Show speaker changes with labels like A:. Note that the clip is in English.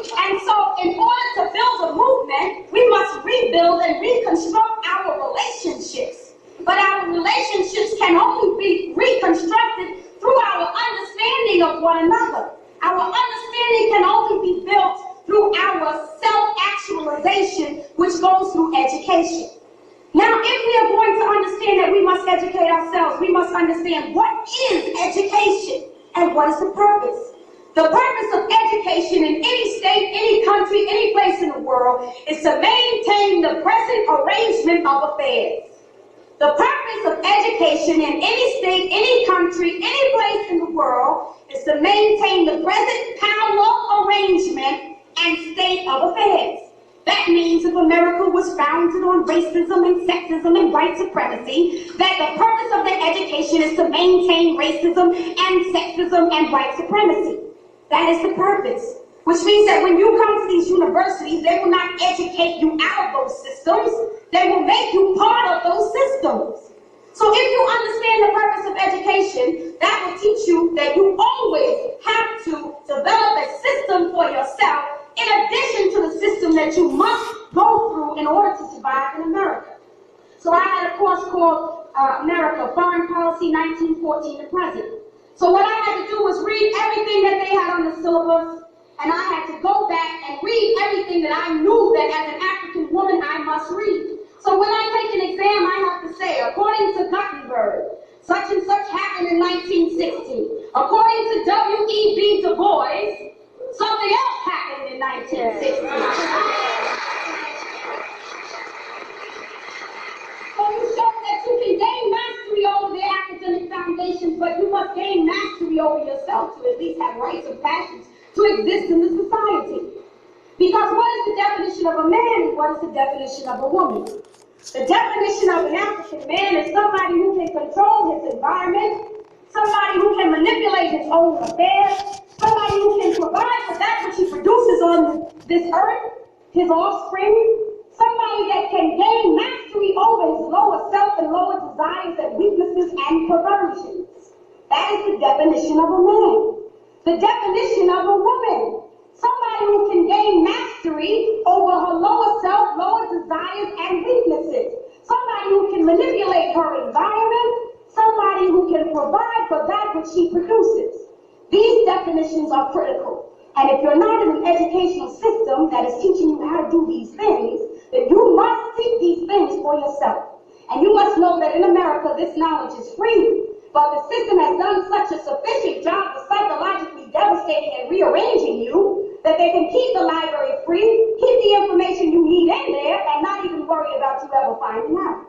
A: And so in order to build a movement, we must rebuild and reconstruct our relationships. But our relationships can only be reconstructed through our understanding of one another. Our understanding can only be built through our self-actualization, which goes through education. Now, if we are going to understand that we must educate ourselves, we must understand what is education and what is the purpose. The purpose of education in any state, any country, any place in the world is to maintain the present arrangement of affairs. The purpose of education in any state, any country, any place in the world is to maintain the present power arrangement and state of affairs. That means if America was founded on racism and sexism and white supremacy, that the purpose of the education is to maintain racism and sexism and white supremacy. That is the purpose. Which means that when you come to these universities, they will not educate you out of those systems. They will make you part of those systems. So if you understand the purpose of education, that will teach you that you always have to develop a system for yourself in addition to the system that you must go through in order to survive in America. So I had a course called America, Foreign Policy 1914 to Present. So what I had to do was read everything that they had on the syllabus, and I had to go back and read everything that I knew that as an African woman I must read. So when I take an exam, I have to say, according to Gutenberg, such and such happened in 1960. According to W.E.B. Du Bois, something else happened in 1960. So you show that you can gain mastery over their academic foundations, but you must gain mastery over yourself to at least have rights and passions to exist in the society. Because what is the definition of a man and what is the definition of a woman? The definition of an African man is somebody who can control his environment, somebody who can manipulate his own affairs, somebody who can provide for that which he produces on this earth, his offspring, somebody that can gain mastery over his lower self and lower desires and weaknesses and perversions. That is the definition of a man. The definition of a woman. Somebody who can gain mastery over her lower self, lower desires, and weaknesses. Somebody who can manipulate her environment. Somebody who can provide for that which she produces. These definitions are critical. And if you're not in an educational system that is teaching you how to do these things, then you must seek these things for yourself. And you must know that in America, this knowledge is free. But the system has done such a sufficient job of psychologically devastating and rearranging you that they can keep the library free, keep the information you need in there, and not even worry about you ever finding out.